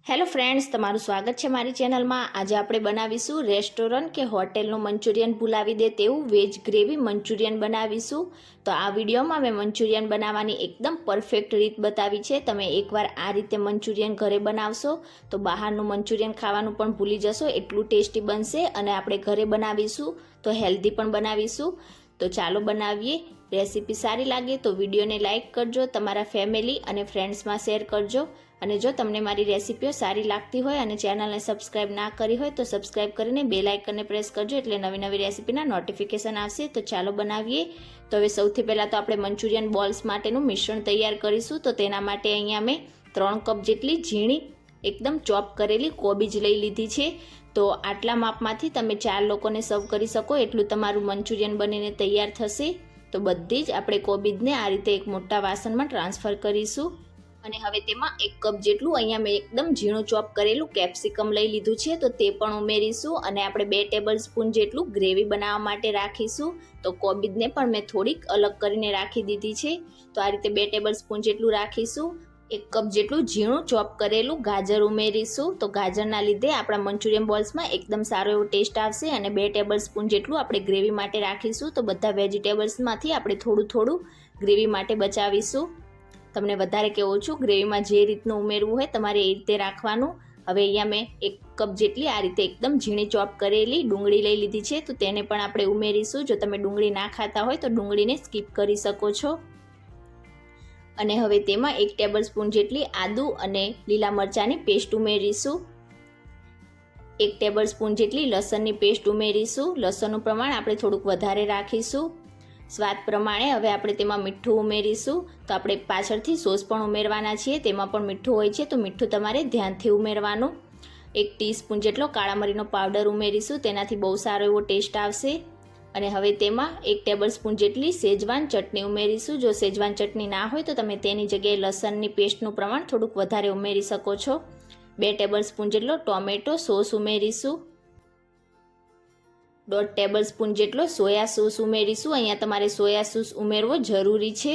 Hello friends, તમારું સ્વાગત છે મારી ચેનલમાં। આજે આપણે બનાવીશું રેસ્ટોરન્ટ કે હોટેલનું મંચુરિયન ભૂલાવી દે તેવું વેજ ગ્રેવી મંચુરિયન બનાવીશું। તો આ વિડીયોમાં મેં મંચુરિયન બનાવવાની એકદમ પરફેક્ટ રીત બતાવી છે। તમે એકવાર આ રીતે મંચુરિયન ઘરે બનાવશો તો બહારનું મંચુરિયન ખાવાનું પણ ભૂલી જશો, એટલું ટેસ્ટી બનશે। અને આપણે ઘરે બનાવીશું તો હેલ્ધી પણ બનાવીશું। તો ચાલો બનાવીએ। રેસીપી સારી લાગે તો વિડીયોને લાઇક કરજો, તમારા ફેમિલી અને ફ્રેન્ડ્સમાં શેર કરજો। અને જો તમને મારી રેસીપીઓ સારી લાગતી હોય અને ચેનલને સબસ્ક્રાઇબ ના કરી હોય તો સબસ્ક્રાઇબ કરીને બેલ આઇકનને પ્રેસ કરજો, એટલે નવી નવી રેસીપીના નોટિફિકેશન આવશે। તો ચાલો બનાવીએ। તો હવે સૌથી પહેલાં તો આપણે મંચુરિયન બોલ્સ માટેનું મિશ્રણ તૈયાર કરીશું। તો તેના માટે અહીંયા મેં 3 કપ જેટલી ઝીણી એકદમ ચોપ કરેલી કોબીજ લઈ લીધી છે। તો આટલા માપમાંથી તમે 4 લોકોને સર્વ કરી શકો એટલું તમારું મંચુરિયન બનીને તૈયાર થશે। તો બધી જ આપણે કોબીજને આ રીતે એક મોટા વાસણમાં ટ્રાન્સફર કરીશું। અને હવે તેમાં 1 કપ જેટલું અહીંયા મેં એકદમ ઝીણું ચોપ કરેલું કેપ્સિકમ લઈ લીધું છે, તો તે પણ ઉમેરીશું। અને આપણે 2 ટેબલ સ્પૂન જેટલું ગ્રેવી બનાવવા માટે રાખીશું। તો કોબીજને પણ મેં થોડીક અલગ કરીને રાખી દીધી છે। તો આ રીતે 2 ટેબલ સ્પૂન જેટલું રાખીશું। 1 કપ જેટલું ઝીણું ચોપ કરેલું ગાજર ઉમેરીશું। તો ગાજરના લીધે આપણા મંચુરિયન બોલ્સમાં એકદમ સારો એવો ટેસ્ટ આવશે। અને 2 ટેબલ સ્પૂન જેટલું આપણે ગ્રેવી માટે રાખીશું। તો બધા વેજીટેબલ્સમાંથી આપણે થોડું થોડું ગ્રેવી માટે બચાવીશું। તમને વધારે કે ઓછું ગ્રેવીમાં જે રીતનું ઉમેરવું હોય તમારે એ રીતે રાખવાનું। હવે અહીંયા મેં 1 કપ જેટલી આ રીતે એકદમ ઝીણી ચોપ કરેલી ડુંગળી લઈ લીધી છે, તો તેને પણ આપણે ઉમેરીશું। જો તમે ડુંગળી ના ખાતા હોય તો ડુંગળીને સ્કીપ કરી શકો છો। અને હવે તેમાં 1 ટેબલ સ્પૂન જેટલી આદુ અને લીલા મરચાંની પેસ્ટ ઉમેરીશું। 1 ટેબલ સ્પૂન જેટલી લસણની પેસ્ટ ઉમેરીશું। લસણનું પ્રમાણ આપણે થોડુંક વધારે રાખીશું। સ્વાદ પ્રમાણે હવે આપણે તેમાં મીઠું ઉમેરીશું। તો આપણે પાછળથી સોસ પણ ઉમેરવાના છીએ, તેમાં પણ મીઠું હોય છે, તો મીઠું તમારે ધ્યાનથી ઉમેરવાનું। 1 ટીસ્પૂન જેટલો કાળા મરીનો પાવડર ઉમેરીશું, તેનાથી બહુ સારો એવો ટેસ્ટ આવશે। અને હવે તેમાં 1 ટેબલ સ્પૂન જેટલી શેજવાન ચટણી ઉમેરીશું। જો શેજવાન ચટણી ના હોય તો તમે તેની જગ્યાએ લસણની પેસ્ટનું પ્રમાણ થોડુંક વધારે ઉમેરી શકો છો। 2 ટેબલ સ્પૂન જેટલો ટોમેટો સોસ ઉમેરીશું। 1/2 ટેબલ સ્પૂન જેટલો સોયા સોસ ઉમેરીશું। અહીંયા તમારે સોયા સોસ ઉમેરવો જરૂરી છે।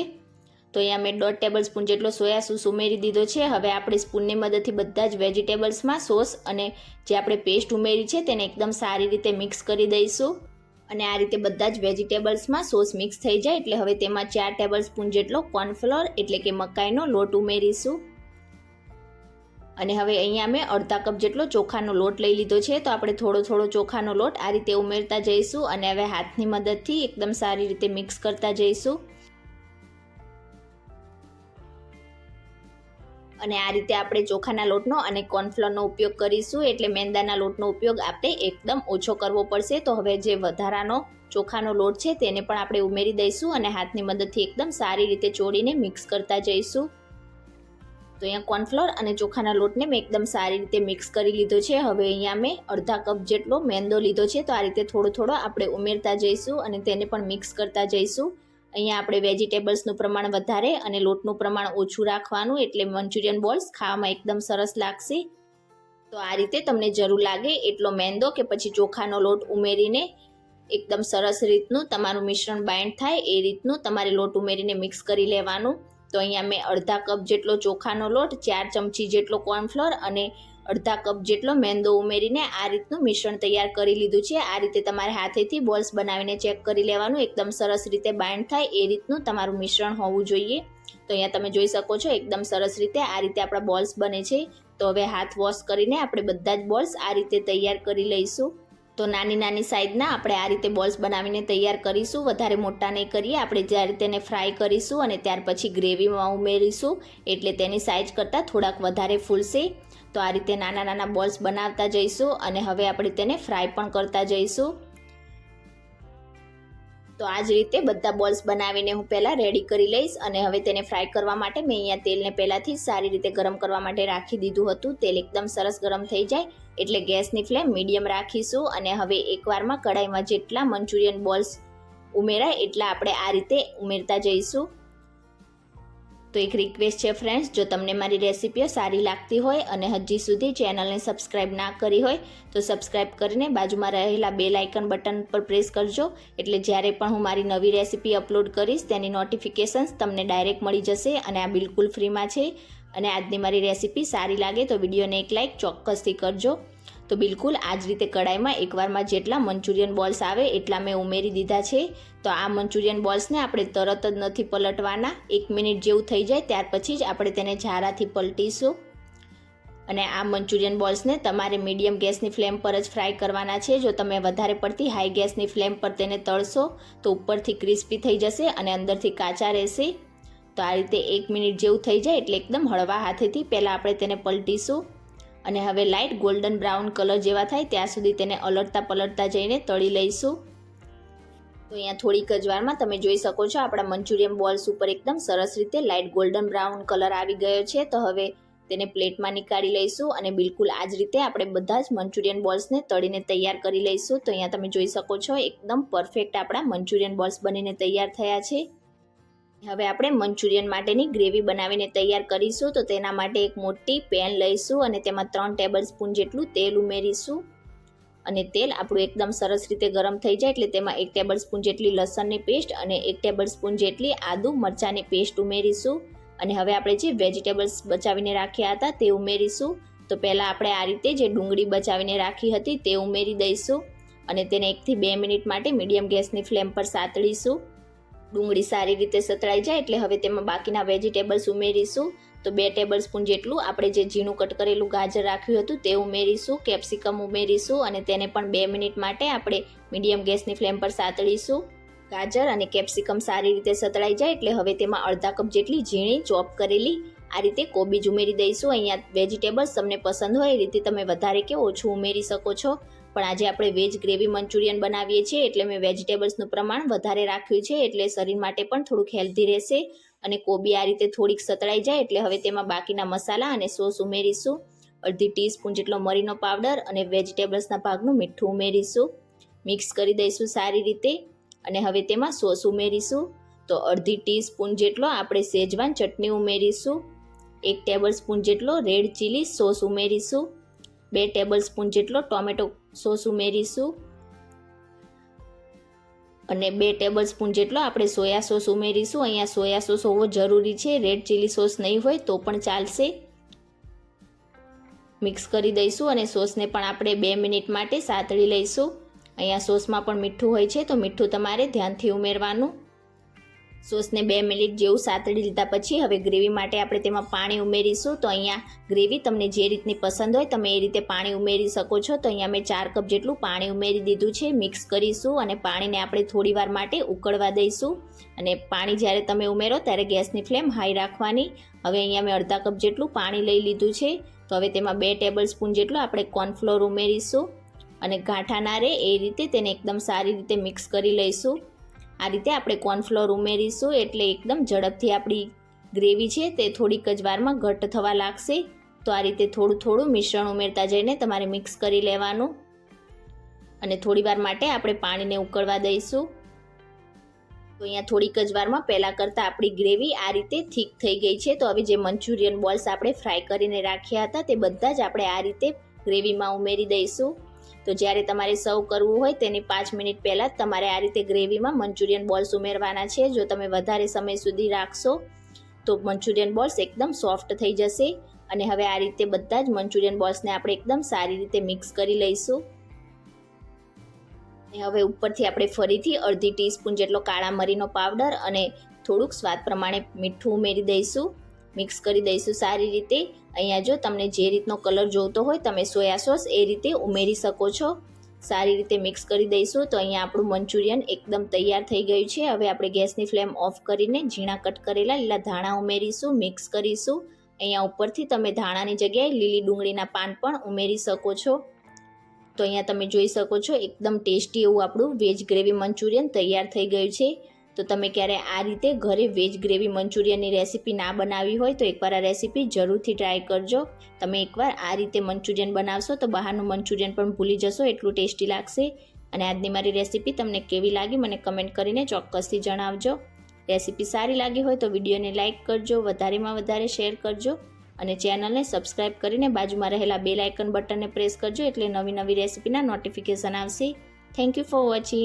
તો અહીંયા મેં 1/2 ટેબલ સ્પૂન જેટલો સોયા સોસ ઉમેરી દીધો છે। હવે આપણે સ્પૂનની મદદથી બધા જ વેજીટેબલ્સમાં સોસ અને જે આપણે પેસ્ટ ઉમેરી છે તેને એકદમ સારી રીતે મિક્સ કરી દઈશું। અને આ રીતે બધા જ વેજીટેબલ્સમાં સોસ મિક્સ થઈ જાય એટલે હવે તેમાં 4 ટેબલ સ્પૂન જેટલો કોર્નફ્લોર એટલે કે મકાઈનો લોટ ઉમેરીશું। અને હવે અહીંયા મેં અડધા કપ જેટલો ચોખાનો લોટ લઈ લીધો છે। તો આપણે થોડો થોડો ચોખાનો લોટ આ રીતે ઉમેરતા જઈશું અને હવે હાથની મદદથી એકદમ સારી રીતે મિક્સ કરતા જઈશું। અને આ રીતે આપણે ચોખાના લોટનો અને કોર્નફ્લોરનો ઉપયોગ કરીશું, એટલે મેંદાના લોટનો ઉપયોગ આપણે એકદમ ઓછો કરવો પડશે। તો હવે જે વધારાનો ચોખાનો લોટ છે તેને પણ આપણે ઉમેરી દઈશું અને હાથની મદદથી એકદમ સારી રીતે ચોળીને મિક્સ કરતા જઈશું। તો અહીંયા કોર્નફ્લોર અને ચોખાના લોટને મેં એકદમ સારી રીતે મિક્સ કરી લીધો છે। હવે અહીંયા મેં અડધા કપ જેટલો મેંદો લીધો છે, તો આ રીતે થોડો થોડો આપણે ઉમેરતા જઈશું અને તેને પણ મિક્સ કરતા જઈશું। અહીંયા આપણે વેજીટેબલ્સનું પ્રમાણ વધારે અને લોટનું પ્રમાણ ઓછું રાખવાનું, એટલે મંચુરિયન બોલ્સ ખાવામાં એકદમ સરસ લાગશે। તો આ રીતે તમને જરૂર લાગે એટલો મેંદો કે પછી ચોખાનો લોટ ઉમેરીને એકદમ સરસ રીતનું તમારું મિશ્રણ બાઇન્ડ થાય એ રીતનું તમારે લોટ ઉમેરીને મિક્સ કરી લેવાનું। તો અહીંયા મેં અડધા કપ જેટલો ચોખાનો લોટ, 4 ચમચી જેટલો કોર્નફ્લોર અને અડધા કપ જેટલો મેંદો ઉમેરીને આ રીતનું મિશ્રણ તૈયાર કરી લીધું છે। આ રીતે તમારે હાથેથી બોલ્સ બનાવીને ચેક કરી લેવાનું, એકદમ સરસ રીતે બાઇન્ડ થાય એ રીતનું તમારું મિશ્રણ હોવું જોઈએ। તો અહીંયા તમે જોઈ શકો છો એકદમ સરસ રીતે આ રીતે આપણા બોલ્સ બને છે। તો હવે હાથ વોશ કરીને આપણે બધા જ બોલ્સ આ રીતે તૈયાર કરી લઈશું। તો નાની નાની સાઈઝના આપણે આ રીતે બોલ્સ બનાવીને તૈયાર કરીશું, વધારે મોટા નહીં કરીએ। આપણે જ્યારે તેને ફ્રાય કરીશું અને ત્યાર પછી ગ્રેવીમાં ઉમેરીશું એટલે તેની સાઈઝ કરતાં થોડાક વધારે ફૂલશે। તો આ રીતે નાના નાના બોલ્સ બનાવતા જઈશું અને હવે આપણે તેને ફ્રાય પણ કરતા જઈશું। તો આ જ રીતે બધા બોલ્સ બનાવીને હું પહેલાં રેડી કરી લઈશ અને હવે તેને ફ્રાય કરવા માટે મેં અહીંયા તેલને પહેલાંથી સારી રીતે ગરમ કરવા માટે રાખી દીધું હતું। તેલ એકદમ સરસ ગરમ થઈ જાય એટલે ગેસની ફ્લેમ મીડિયમ રાખીશું અને હવે એકવારમાં કઢાઈમાં જેટલા મંચુરિયન બોલ્સ ઉમેરાય એટલા આપણે આ રીતે ઉમેરતા જઈશું। તો એક રિક્વેસ્ટ છે ફ્રેન્ડ્સ, જો તમને મારી રેસીપીઓ સારી લાગતી હોય અને હજી સુધી ચેનલને સબસ્ક્રાઈબ ના કરી હોય તો સબસ્ક્રાઈબ કરીને બાજુમાં રહેલા બેલ આઇકન બટન પર પ્રેસ કરજો, એટલે જ્યારે પણ હું મારી નવી રેસીપી અપલોડ કરીશ તેની નોટિફિકેશન્સ તમને ડાયરેક્ટ મળી જશે અને આ બિલકુલ ફ્રીમાં છે। અને આજની મારી રેસીપી સારી લાગે તો વિડીયોને એક લાઇક ચોક્કસથી કરજો. તો બિલકુલ આ જ રીતે કડાઈમાં એકવારમાં જેટલા મંચુરિયન બોલ્સ આવે એટલા મેં ઉમેરી દીધા છે. તો આ મંચુરિયન બોલ્સને આપણે તરત જ નથી પલટવાના. 1 મિનિટ જેવું થઈ જાય ત્યાર પછી જ આપણે તેને ઝારાથી પલટીશું. અને આ મંચુરિયન બોલ્સને તમારે મીડિયમ ગેસની ફ્લેમ પર જ ફ્રાય કરવાના છે. જો તમે વધારે પડતી હાઈ ગેસની ફ્લેમ પર તેને તળશો તો ઉપરથી ક્રિસ્પી થઈ જશે અને અંદરથી કાચા રહેશે. તો આ રીતે 1 મિનિટ જેવું થઈ જાય એટલે એકદમ હળવા હાથેથી પહેલાં આપણે તેને પલટીશું. અને હવે લાઇટ ગોલ્ડન બ્રાઉન કલર જેવા થાય ત્યાં સુધી તેને પલટતા જઈને તળી લઈશું. તો અહીંયા થોડીક જ વારમાં તમે જોઈ શકો છો આપણા મંચુરિયન બોલ્સ ઉપર એકદમ સરસ રીતે લાઇટ ગોલ્ડન બ્રાઉન કલર આવી ગયો છે. તો હવે તેને પ્લેટમાં નીકાળી લઈશું અને બિલકુલ આ જ રીતે આપણે બધા જ મંચુરિયન બોલ્સને તળીને તૈયાર કરી લઈશું. તો અહીંયા તમે જોઈ શકો છો એકદમ પરફેક્ટ આપણા મંચુરિયન બોલ્સ બનીને તૈયાર થયા છે. હવે આપણે મંચુરિયન માટેની ગ્રેવી બનાવીને તૈયાર કરીશું. તો તેના માટે એક મોટી પેન લઈશું અને તેમાં 3 ટેબલ સ્પૂન જેટલું તેલ ઉમેરીશું. અને તેલ આપણું એકદમ સરસ રીતે ગરમ થઈ જાય એટલે તેમાં 1 ટેબલ સ્પૂન જેટલી લસણની પેસ્ટ અને 1 ટેબલ સ્પૂન જેટલી આદુ મરચાંની પેસ્ટ ઉમેરીશું. અને હવે આપણે જે વેજીટેબલ્સ બચાવીને રાખ્યા હતા તે ઉમેરીશું. તો પહેલાં આપણે આ રીતે જે ડુંગળી બચાવીને રાખી હતી તે ઉમેરી દઈશું અને તેને 1 થી 2 મિનિટ માટે મીડિયમ ગેસની ફ્લેમ પર સાતળીશું. ડુંગળી સારી રીતે સતળાઈ જાય એટલે હવે તેમાં બાકીના વેજીટેબલ્સ ઉમેરીશું. તો 2 ટેબલ સ્પૂન જેટલું આપણે જે ઝીણું કટ કરેલું ગાજર રાખ્યું હતું તે ઉમેરીશું. કેપ્સિકમ ઉમેરીશું અને તેને પણ 2 મિનિટ માટે આપણે મીડિયમ ગેસની ફ્લેમ પર સાતળીશું. ગાજર અને કેપ્સિકમ સારી રીતે સતળાઈ જાય એટલે હવે તેમાં અડધા કપ જેટલી ઝીણી ચોપ કરેલી આ રીતે કોબીજ ઉમેરી દઈશું. અહીંયા વેજીટેબલ્સ તમને પસંદ હોય એ રીતે તમે વધારે કે ઓછું ઉમેરી શકો છો. પણ આજે આપણે વેજ ગ્રેવી મંચુરિયન બનાવીએ છીએ એટલે મેં વેજીટેબલ્સનું પ્રમાણ વધારે રાખ્યું છે એટલે શરીર માટે પણ થોડુંક હેલ્ધી રહેશે. અને કોબી આ રીતે થોડીક સતળાઈ જાય એટલે હવે તેમાં બાકીના મસાલા અને સોસ ઉમેરીશું. અડધી ટીસ્પૂન જેટલો મરીનો પાવડર અને વેજીટેબલ્સના ભાગનું મીઠું ઉમેરીશું. મિક્સ કરી દઈશું સારી રીતે અને હવે તેમાં સોસ ઉમેરીશું. તો અડધી ટીસ્પૂન જેટલો આપણે શેજવાન ચટણી ઉમેરીશું. 1 ટેબલ સ્પૂન જેટલો રેડ ચીલી સોસ ઉમેરીશું. 2 ટેબલ સ્પૂન જેટલો ટોમેટો સોસ ઉમેરીશું. અને 2 ટેબલ સ્પૂન જેટલો આપણે સોયા સોસ ઉમેરીશું. અહીંયા સોયા સોસ હોવો જરૂરી છે. રેડ ચીલી સોસ નહીં હોય તો પણ ચાલશે. મિક્સ કરી દઈશું અને સોસને પણ આપણે 2 મિનિટ માટે સાતળી લઈશું. અહીંયા સોસમાં પણ મીઠું હોય છે તો મીઠું તમારે ધ્યાનથી ઉમેરવાનું. સોસને 2 મિનિટ જેવું સાતળી લીધા પછી હવે ગ્રેવી માટે આપણે તેમાં પાણી ઉમેરીશું. તો અહીંયા ગ્રેવી તમને જે રીતની પસંદ હોય તમે એ રીતે પાણી ઉમેરી શકો છો. તો અહીંયા મેં 4 કપ જેટલું પાણી ઉમેરી દીધું છે. મિક્સ કરીશું અને પાણીને આપણે થોડી વાર માટે ઉકળવા દઈશું. અને પાણી જ્યારે તમે ઉમેરો ત્યારે ગેસની ફ્લેમ હાઈ રાખવાની. હવે અહીંયા મેં અડધા કપ જેટલું પાણી લઈ લીધું છે. તો હવે તેમાં 2 ટેબલ સ્પૂન જેટલું આપણે કોર્નફ્લોર ઉમેરીશું અને ગાંઠા ના રહે એ રીતે તેને એકદમ સારી રીતે મિક્સ કરી લઈશું. આ રીતે આપણે કોર્નફ્લોર ઉમેરીશું એટલે એકદમ ઝડપથી આપણી ગ્રેવી છે તે થોડીક જ વારમાં ઘટ્ટ થવા લાગશે. તો આ રીતે થોડું થોડું મિશ્રણ ઉમેરતા જઈને તમારે મિક્સ કરી લેવાનું અને થોડી વાર માટે આપણે પાણીને ઉકળવા દઈશું. તો અહીંયા થોડીક જ વારમાં પહેલાં કરતાં આપણી ગ્રેવી આ રીતે થીક થઈ ગઈ છે. તો હવે જે મંચુરિયન બોલ્સ આપણે ફ્રાય કરીને રાખ્યા હતા તે બધા જ આપણે આ રીતે ગ્રેવીમાં ઉમેરી દઈશું. તો જ્યારે તમારે સર્વ કરવું હોય તેની 5 મિનિટ પહેલાં જ તમારે આ રીતે ગ્રેવીમાં મંચુરિયન બોલ્સ ઉમેરવાના છે. જો તમે વધારે સમય સુધી રાખશો તો મંચુરિયન બોલ્સ એકદમ સોફ્ટ થઈ જશે. અને હવે આ રીતે બધા જ મંચુરિયન બોલ્સને આપણે એકદમ સારી રીતે મિક્સ કરી લઈશું. અને હવે ઉપરથી આપણે ફરીથી અડધી ટીસ્પૂન જેટલો કાળા મરીનો પાવડર અને થોડુંક સ્વાદ પ્રમાણે મીઠું ઉમેરી દઈશું. મિક્સ કરી દઈશું સારી રીતે. અહીંયા જો તમને જે રીતનો કલર જોઈતો હોય તમે સોયા સોસ એ રીતે ઉમેરી શકો છો. સારી રીતે મિક્સ કરી દઈશું. તો અહીંયા આપણું મંચુરિયન એકદમ તૈયાર થઈ ગયું છે. હવે આપણે ગેસની ફ્લેમ ઓફ કરીને ઝીણા કટ કરેલા લીલા ધાણા ઉમેરીશું. મિક્સ કરીશું. અહીંયા ઉપરથી તમે ધાણાની જગ્યાએ લીલી ડુંગળીના પાન પણ ઉમેરી શકો છો. તો અહીંયા તમે જોઈ શકો છો એકદમ ટેસ્ટી એવું આપણું વેજ ગ્રેવી મંચુરિયન તૈયાર થઈ ગયું છે. તો તમે ક્યારે આ રીતે ઘરે વેજ ગ્રેવી મંચુરિયનની રેસીપી ના બનાવી હોય તો એકવાર આ રેસીપી જરૂરથી ટ્રાય કરજો. તમે એકવાર આ રીતે મંચુરિયન બનાવશો તો બહારનું મંચુરિયન પણ ભૂલી જશો એટલું ટેસ્ટી લાગશે. અને આજની મારી રેસીપી તમને કેવી લાગી મને કમેન્ટ કરીને ચોક્કસથી જણાવજો. રેસીપી સારી લાગી હોય તો વિડીયોને લાઇક કરજો, વધારેમાં વધારે શેર કરજો અને ચેનલને સબસ્ક્રાઇબ કરીને બાજુમાં રહેલા બેલ આઇકન બટનને પ્રેસ કરજો એટલે નવી નવી રેસીપીના નોટિફિકેશન આવશે. Thank you for watching.